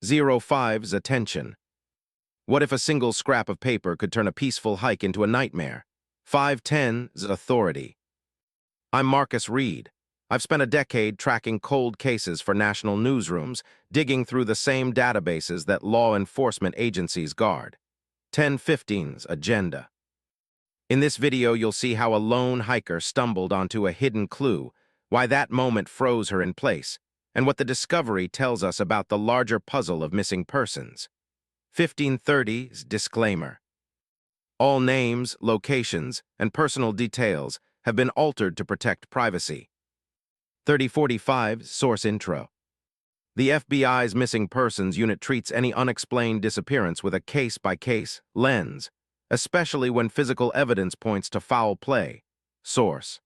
05's attention. What if a single scrap of paper could turn a peaceful hike into a nightmare? 510's authority. I'm Marcus Reed. I've spent a decade tracking cold cases for national newsrooms, digging through the same databases that law enforcement agencies guard. 1015's agenda. In this video, you'll see how a lone hiker stumbled onto a hidden clue, why that moment froze her in place, and what the discovery tells us about the larger puzzle of missing persons. 1530's disclaimer. All names, locations, and personal details have been altered to protect privacy. 3045's source intro. The FBI's Missing Persons Unit treats any unexplained disappearance with a case-by-case lens, especially when physical evidence points to foul play. Source.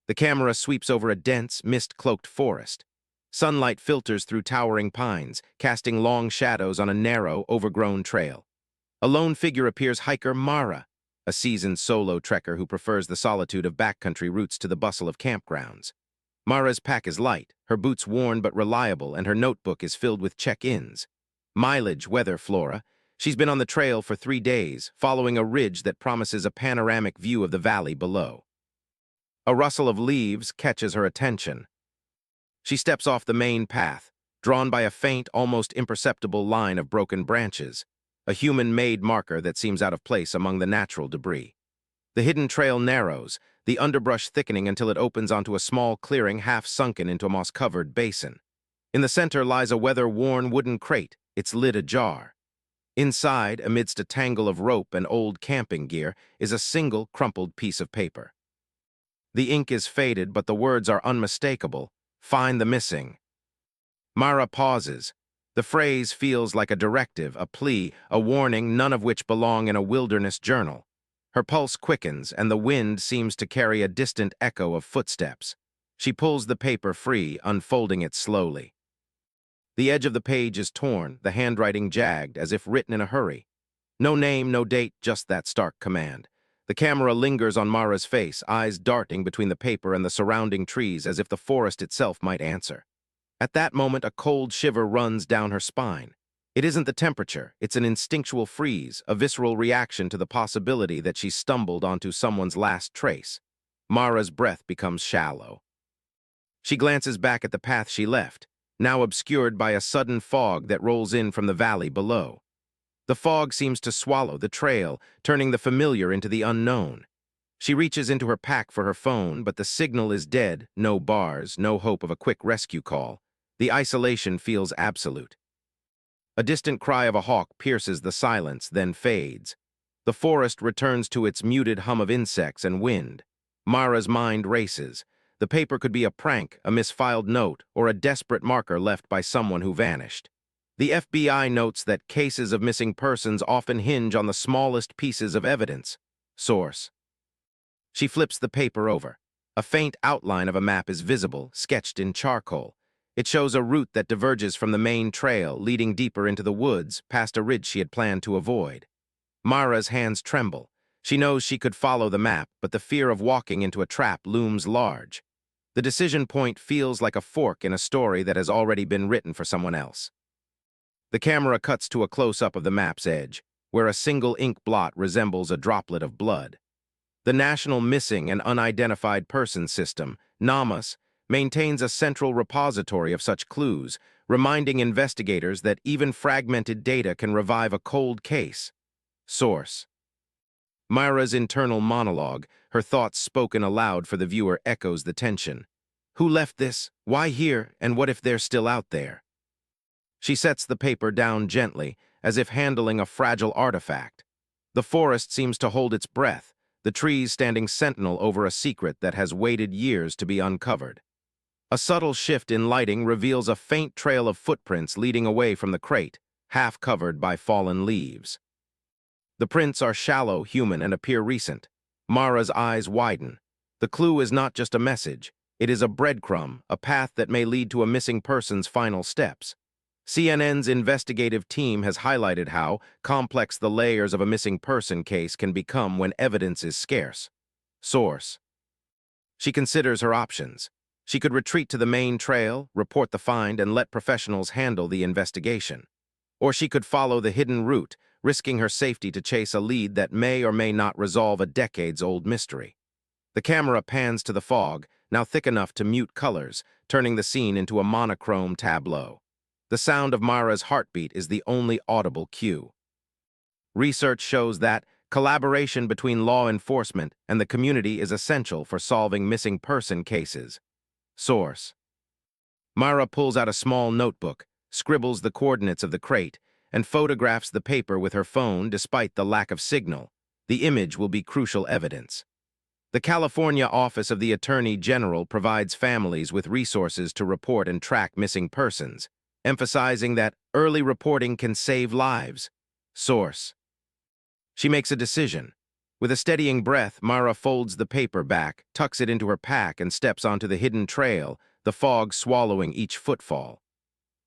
The camera sweeps over a dense, mist-cloaked forest. Sunlight filters through towering pines, casting long shadows on a narrow, overgrown trail. A lone figure appears: hiker Mara, a seasoned solo trekker who prefers the solitude of backcountry routes to the bustle of campgrounds. Mara's pack is light, her boots worn but reliable, and her notebook is filled with check-ins. Mileage, weather, flora. She's been on the trail for 3 days, following a ridge that promises a panoramic view of the valley below. A rustle of leaves catches her attention. She steps off the main path, drawn by a faint, almost imperceptible line of broken branches, a human-made marker that seems out of place among the natural debris. The hidden trail narrows, the underbrush thickening until it opens onto a small clearing half-sunken into a moss-covered basin. In the center lies a weather-worn wooden crate, its lid ajar. Inside, amidst a tangle of rope and old camping gear, is a single crumpled piece of paper. The ink is faded, but the words are unmistakable. Find the missing. Mara pauses. The phrase feels like a directive, a plea, a warning, none of which belong in a wilderness journal. Her pulse quickens, and the wind seems to carry a distant echo of footsteps. She pulls the paper free, unfolding it slowly. The edge of the page is torn, the handwriting jagged, as if written in a hurry. No name, no date, just that stark command. The camera lingers on Mara's face, eyes darting between the paper and the surrounding trees as if the forest itself might answer. At that moment, a cold shiver runs down her spine. It isn't the temperature, it's an instinctual freeze, a visceral reaction to the possibility that she stumbled onto someone's last trace. Mara's breath becomes shallow. She glances back at the path she left, now obscured by a sudden fog that rolls in from the valley below. The fog seems to swallow the trail, turning the familiar into the unknown. She reaches into her pack for her phone, but the signal is dead, no bars, no hope of a quick rescue call. The isolation feels absolute. A distant cry of a hawk pierces the silence, then fades. The forest returns to its muted hum of insects and wind. Mara's mind races. The paper could be a prank, a misfiled note, or a desperate marker left by someone who vanished. The FBI notes that cases of missing persons often hinge on the smallest pieces of evidence. Source. She flips the paper over. A faint outline of a map is visible, sketched in charcoal. It shows a route that diverges from the main trail, leading deeper into the woods, past a ridge she had planned to avoid. Mara's hands tremble. She knows she could follow the map, but the fear of walking into a trap looms large. The decision point feels like a fork in a story that has already been written for someone else. The camera cuts to a close-up of the map's edge, where a single ink blot resembles a droplet of blood. The National Missing and Unidentified Persons System, NAMUS, maintains a central repository of such clues, reminding investigators that even fragmented data can revive a cold case. Source. Mara's internal monologue, her thoughts spoken aloud for the viewer, echoes the tension. Who left this? Why here? And what if they're still out there? She sets the paper down gently, as if handling a fragile artifact. The forest seems to hold its breath, the trees standing sentinel over a secret that has waited years to be uncovered. A subtle shift in lighting reveals a faint trail of footprints leading away from the crate, half covered by fallen leaves. The prints are shallow, human, and appear recent. Mara's eyes widen. The clue is not just a message. It is a breadcrumb, a path that may lead to a missing person's final steps. CNN's investigative team has highlighted how complex the layers of a missing person case can become when evidence is scarce. Source. She considers her options. She could retreat to the main trail, report the find, and let professionals handle the investigation. Or she could follow the hidden route, risking her safety to chase a lead that may or may not resolve a decades-old mystery. The camera pans to the fog, now thick enough to mute colors, turning the scene into a monochrome tableau. The sound of Mara's heartbeat is the only audible cue. Research shows that collaboration between law enforcement and the community is essential for solving missing person cases. Source: Mara pulls out a small notebook, scribbles the coordinates of the crate, and photographs the paper with her phone despite the lack of signal. The image will be crucial evidence. The California Office of the Attorney General provides families with resources to report and track missing persons, emphasizing that early reporting can save lives. Source: She makes a decision. With a steadying breath, Mara folds the paper back, tucks it into her pack, and steps onto the hidden trail, the fog swallowing each footfall.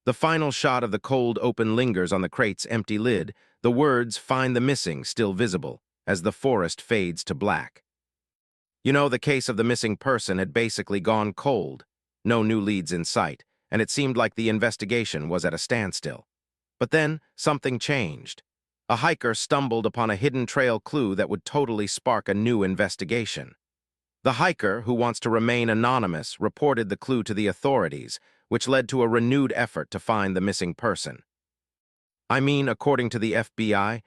The final shot of the cold open lingers on the crate's empty lid, the words "Find the missing" still visible, as the forest fades to black. You know, the case of the missing person had basically gone cold. No new leads in sight, and it seemed like the investigation was at a standstill. But then, something changed. A hiker stumbled upon a hidden trail clue that would totally spark a new investigation. The hiker, who wants to remain anonymous, reported the clue to the authorities, which led to a renewed effort to find the missing person. I mean, according to the FBI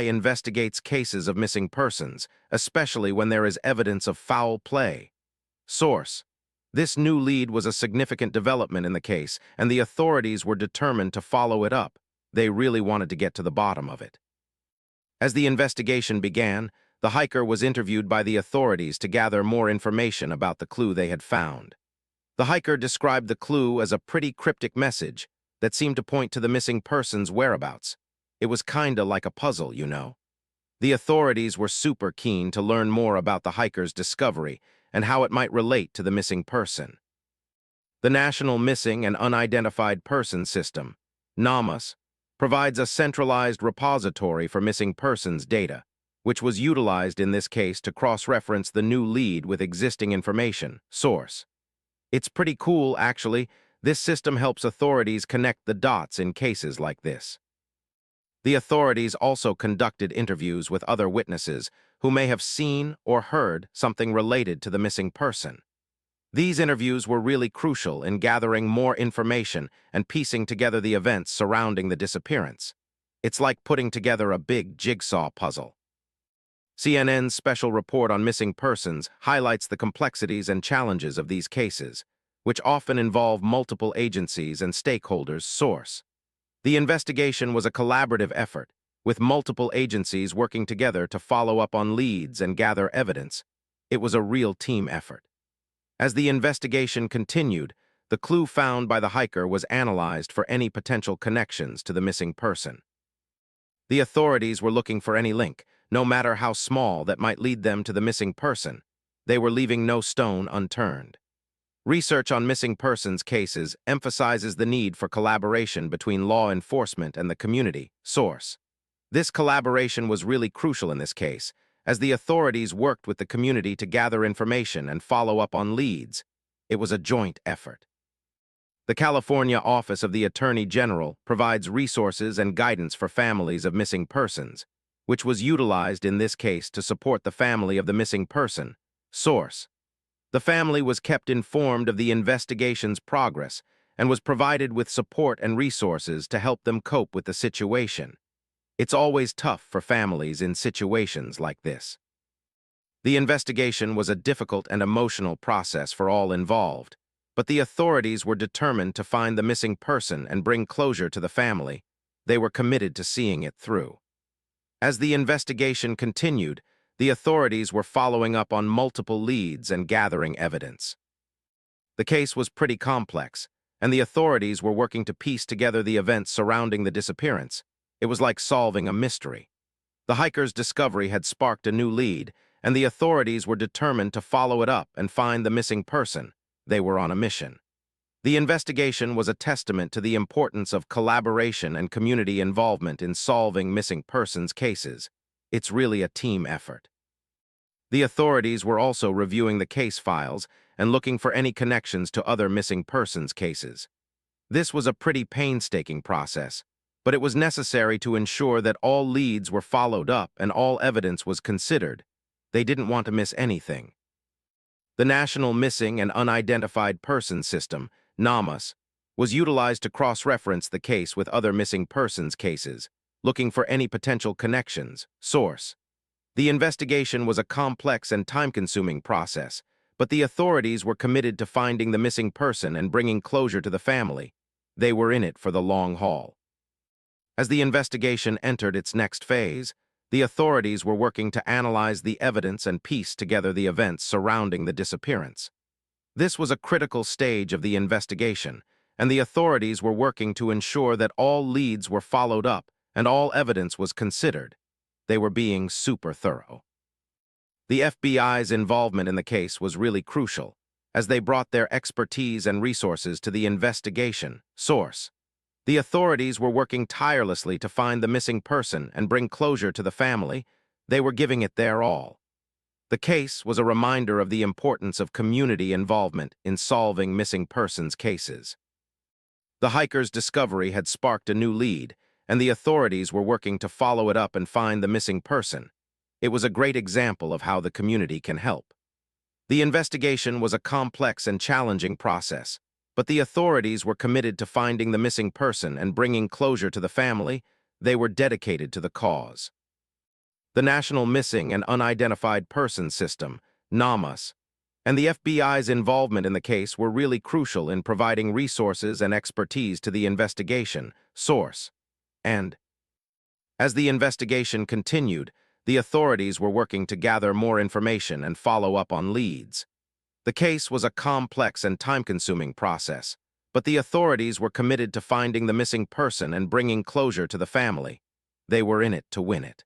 investigates cases of missing persons, especially when there is evidence of foul play. Source: This new lead was a significant development in the case, and the authorities were determined to follow it up. They really wanted to get to the bottom of it. As the investigation began, the hiker was interviewed by the authorities to gather more information about the clue they had found. The hiker described the clue as a pretty cryptic message that seemed to point to the missing person's whereabouts. It was kinda like a puzzle, you know. The authorities were super keen to learn more about the hiker's discovery and how it might relate to the missing person. The National Missing and Unidentified Person System, NAMUS, provides a centralized repository for missing persons data, which was utilized in this case to cross-reference the new lead with existing information. Source: It's pretty cool, actually. This system helps authorities connect the dots in cases like this. The authorities also conducted interviews with other witnesses who may have seen or heard something related to the missing person. These interviews were really crucial in gathering more information and piecing together the events surrounding the disappearance. It's like putting together a big jigsaw puzzle. CNN's special report on missing persons highlights the complexities and challenges of these cases, which often involve multiple agencies and stakeholders. Source: The investigation was a collaborative effort, with multiple agencies working together to follow up on leads and gather evidence. It was a real team effort. As the investigation continued, the clue found by the hiker was analyzed for any potential connections to the missing person. The authorities were looking for any link, no matter how small, that might lead them to the missing person. They were leaving no stone unturned. Research on missing persons cases emphasizes the need for collaboration between law enforcement and the community. Source: This collaboration was really crucial in this case, as the authorities worked with the community to gather information and follow up on leads. It was a joint effort. The California Office of the Attorney General provides resources and guidance for families of missing persons, which was utilized in this case to support the family of the missing person. Source: The family was kept informed of the investigation's progress and was provided with support and resources to help them cope with the situation. It's always tough for families in situations like this. The investigation was a difficult and emotional process for all involved, but the authorities were determined to find the missing person and bring closure to the family. They were committed to seeing it through. As the investigation continued, the authorities were following up on multiple leads and gathering evidence. The case was pretty complex, and the authorities were working to piece together the events surrounding the disappearance. It was like solving a mystery. The hiker's discovery had sparked a new lead, and the authorities were determined to follow it up and find the missing person. They were on a mission. The investigation was a testament to the importance of collaboration and community involvement in solving missing persons cases. It's really a team effort. The authorities were also reviewing the case files and looking for any connections to other missing persons cases. This was a pretty painstaking process, but it was necessary to ensure that all leads were followed up and all evidence was considered. They didn't want to miss anything. The National Missing and Unidentified Persons System, NAMUS, was utilized to cross-reference the case with other missing persons cases, looking for any potential connections. Source: the investigation was a complex and time-consuming process, but the authorities were committed to finding the missing person and bringing closure to the family. They were in it for the long haul. As the investigation entered its next phase, the authorities were working to analyze the evidence and piece together the events surrounding the disappearance. This was a critical stage of the investigation, and the authorities were working to ensure that all leads were followed up and all evidence was considered. They were being super thorough. The FBI's involvement in the case was really crucial, as they brought their expertise and resources to the investigation. Source: the authorities were working tirelessly to find the missing person and bring closure to the family. They were giving it their all. The case was a reminder of the importance of community involvement in solving missing persons cases. The hiker's discovery had sparked a new lead, and the authorities were working to follow it up and find the missing person. It was a great example of how the community can help. The investigation was a complex and challenging process, but the authorities were committed to finding the missing person and bringing closure to the family. They were dedicated to the cause. The National Missing and Unidentified Persons System, NAMUS, and the FBI's involvement in the case were really crucial in providing resources and expertise to the investigation. Source: and as the investigation continued, the authorities were working to gather more information and follow up on leads. The case was a complex and time-consuming process, but the authorities were committed to finding the missing person and bringing closure to the family. They were in it to win it.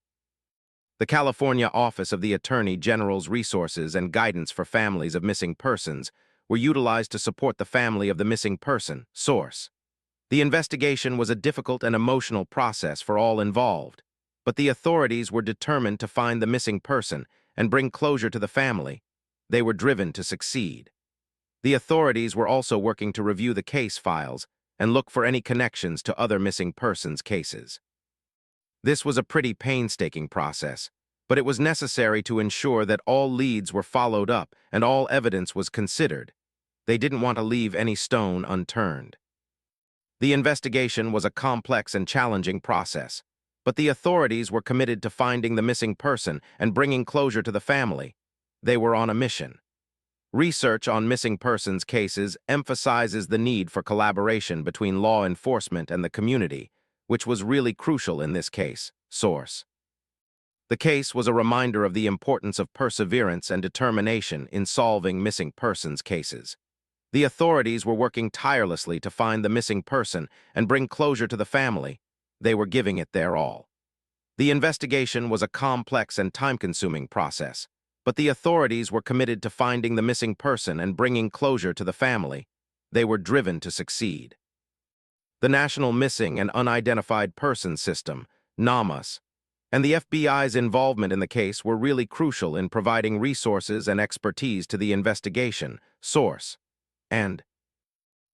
The California Office of the Attorney General's resources and guidance for families of missing persons were utilized to support the family of the missing person. Source: the investigation was a difficult and emotional process for all involved, but the authorities were determined to find the missing person and bring closure to the family. They were driven to succeed. The authorities were also working to review the case files and look for any connections to other missing persons cases. This was a pretty painstaking process, but it was necessary to ensure that all leads were followed up and all evidence was considered. They didn't want to leave any stone unturned. The investigation was a complex and challenging process, but the authorities were committed to finding the missing person and bringing closure to the family. They were on a mission. Research on missing persons cases emphasizes the need for collaboration between law enforcement and the community, which was really crucial in this case. Source: the case was a reminder of the importance of perseverance and determination in solving missing persons cases. The authorities were working tirelessly to find the missing person and bring closure to the family. They were giving it their all. The investigation was a complex and time-consuming process, but the authorities were committed to finding the missing person and bringing closure to the family. They were driven to succeed. The National Missing and Unidentified Persons System, NAMUS, and the FBI's involvement in the case were really crucial in providing resources and expertise to the investigation. Source: and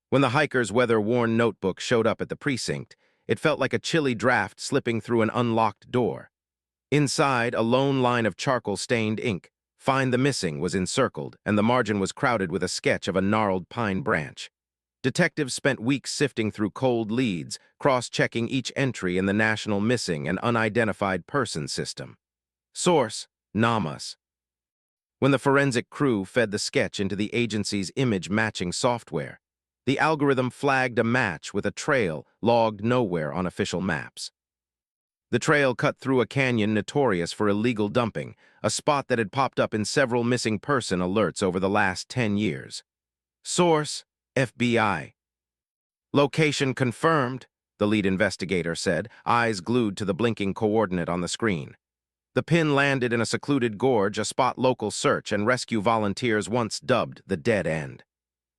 when the hiker's weather-worn notebook showed up at the precinct, it felt like a chilly draft slipping through an unlocked door. Inside, a lone line of charcoal-stained ink, "Find the Missing," was encircled, and the margin was crowded with a sketch of a gnarled pine branch. Detectives spent weeks sifting through cold leads, cross-checking each entry in the National Missing and Unidentified Persons System. Source: NAMUS. When the forensic crew fed the sketch into the agency's image-matching software, the algorithm flagged a match with a trail logged nowhere on official maps. The trail cut through a canyon notorious for illegal dumping, a spot that had popped up in several missing person alerts over the last 10 years. Source: FBI. Location confirmed, the lead investigator said, eyes glued to the blinking coordinate on the screen. The pin landed in a secluded gorge, a spot local search and rescue volunteers once dubbed the dead end.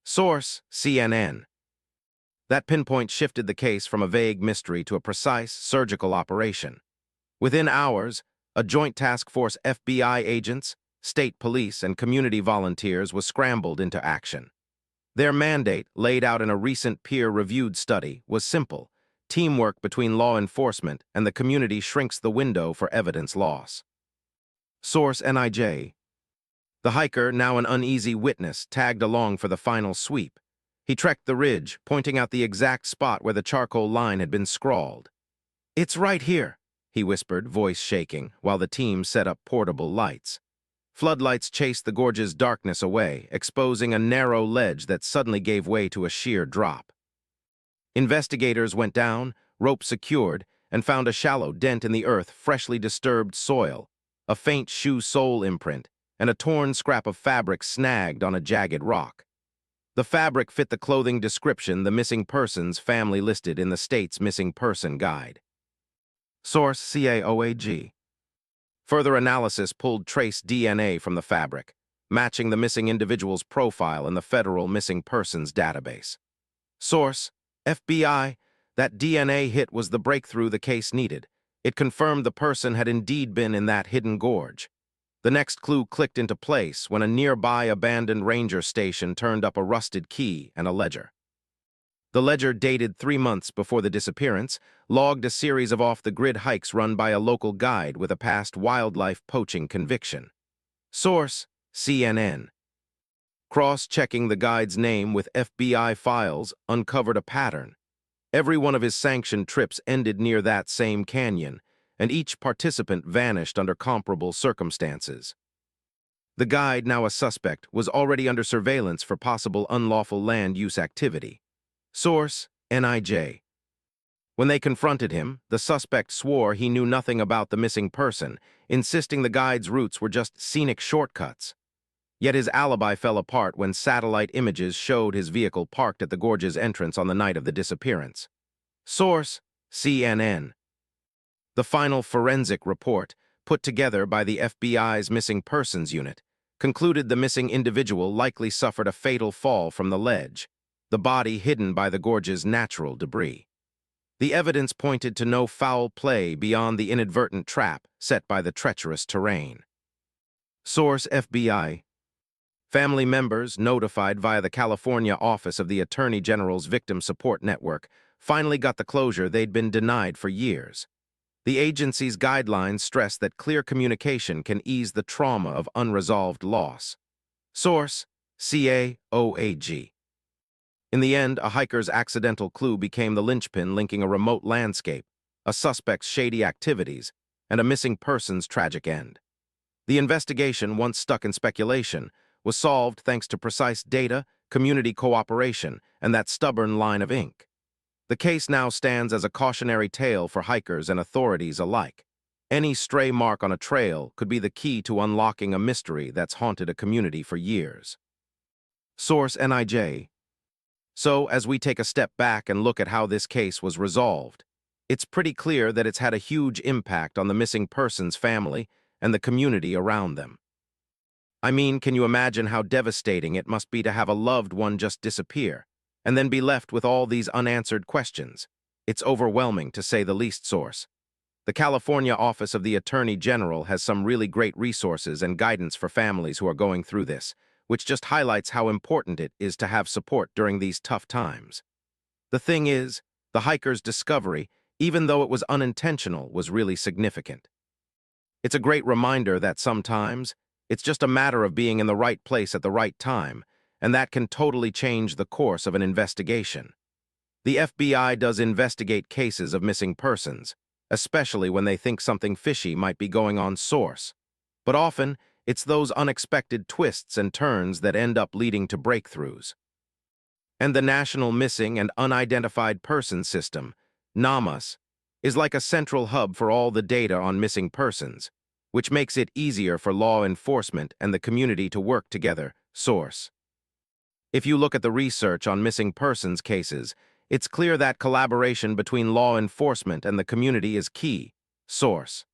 Source: CNN. That pinpoint shifted the case from a vague mystery to a precise surgical operation. Within hours, a joint task force FBI agents, state police, and community volunteers was scrambled into action. Their mandate, laid out in a recent peer-reviewed study, was simple. Teamwork between law enforcement and the community shrinks the window for evidence loss. Source: NIJ. The hiker, now an uneasy witness, tagged along for the final sweep. He trekked the ridge, pointing out the exact spot where the charcoal line had been scrawled. "It's right here," he whispered, voice shaking, while the team set up portable lights. Floodlights chased the gorge's darkness away, exposing a narrow ledge that suddenly gave way to a sheer drop. Investigators went down, rope secured, and found a shallow dent in the earth, freshly disturbed soil, a faint shoe sole imprint, and a torn scrap of fabric snagged on a jagged rock. The fabric fit the clothing description the missing person's family listed in the state's missing person guide. Source: CAOAG. Further analysis pulled trace DNA from the fabric, matching the missing individual's profile in the federal missing persons database. Source: FBI. That DNA hit was the breakthrough the case needed. It confirmed the person had indeed been in that hidden gorge. The next clue clicked into place when a nearby abandoned ranger station turned up a rusted key and a ledger. The ledger, dated 3 months before the disappearance, logged a series of off-the-grid hikes run by a local guide with a past wildlife poaching conviction. Source: CNN. Cross-checking the guide's name with FBI files uncovered a pattern. Every one of his sanctioned trips ended near that same canyon, and each participant vanished under comparable circumstances. The guide, now a suspect, was already under surveillance for possible unlawful land use activity. Source: NIJ. When they confronted him, the suspect swore he knew nothing about the missing person, insisting the guide's routes were just scenic shortcuts. Yet his alibi fell apart when satellite images showed his vehicle parked at the gorge's entrance on the night of the disappearance. Source: CNN. The final forensic report, put together by the FBI's Missing Persons Unit, concluded the missing individual likely suffered a fatal fall from the ledge, the body hidden by the gorge's natural debris. The evidence pointed to no foul play beyond the inadvertent trap set by the treacherous terrain. Source: FBI. Family members, notified via the California office of the Attorney General's Victim Support Network, finally got the closure they'd been denied for years. The agency's guidelines stress that clear communication can ease the trauma of unresolved loss. Source: CAOAG. In the end, a hiker's accidental clue became the linchpin linking a remote landscape, a suspect's shady activities, and a missing person's tragic end. The investigation, once stuck in speculation, was solved thanks to precise data, community cooperation, and that stubborn line of ink. The case now stands as a cautionary tale for hikers and authorities alike. Any stray mark on a trail could be the key to unlocking a mystery that's haunted a community for years. Source: NIJ. So, as we take a step back and look at how this case was resolved, it's pretty clear that it's had a huge impact on the missing person's family and the community around them. I mean, can you imagine how devastating it must be to have a loved one just disappear, and then be left with all these unanswered questions? It's overwhelming, to say the least. Source: the California Office of the Attorney General has some really great resources and guidance for families who are going through this, which just highlights how important it is to have support during these tough times. The thing is, the hiker's discovery, even though it was unintentional, was really significant. It's a great reminder that sometimes it's just a matter of being in the right place at the right time, and that can totally change the course of an investigation. The FBI does investigate cases of missing persons, especially when they think something fishy might be going on. Source: but often, it's those unexpected twists and turns that end up leading to breakthroughs. And the National Missing and Unidentified Persons System, NAMUS, is like a central hub for all the data on missing persons, which makes it easier for law enforcement and the community to work together. Source: if you look at the research on missing persons cases, it's clear that collaboration between law enforcement and the community is key. Source: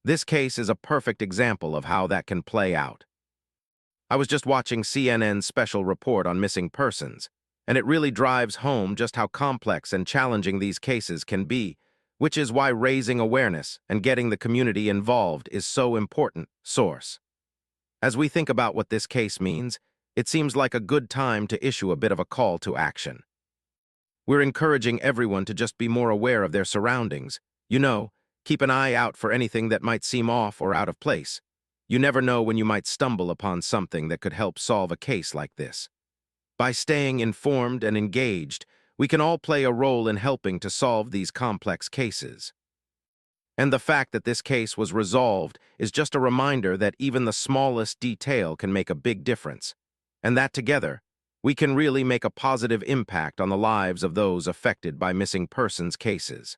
this case is a perfect example of how that can play out. I was just watching CNN's special report on missing persons, and it really drives home just how complex and challenging these cases can be, which is why raising awareness and getting the community involved is so important. Source: As we think about what this case means, it seems like a good time to issue a bit of a call to action. We're encouraging everyone to just be more aware of their surroundings. You know, keep an eye out for anything that might seem off or out of place. You never know when you might stumble upon something that could help solve a case like this. By staying informed and engaged, we can all play a role in helping to solve these complex cases. And the fact that this case was resolved is just a reminder that even the smallest detail can make a big difference, and that together, we can really make a positive impact on the lives of those affected by missing persons cases.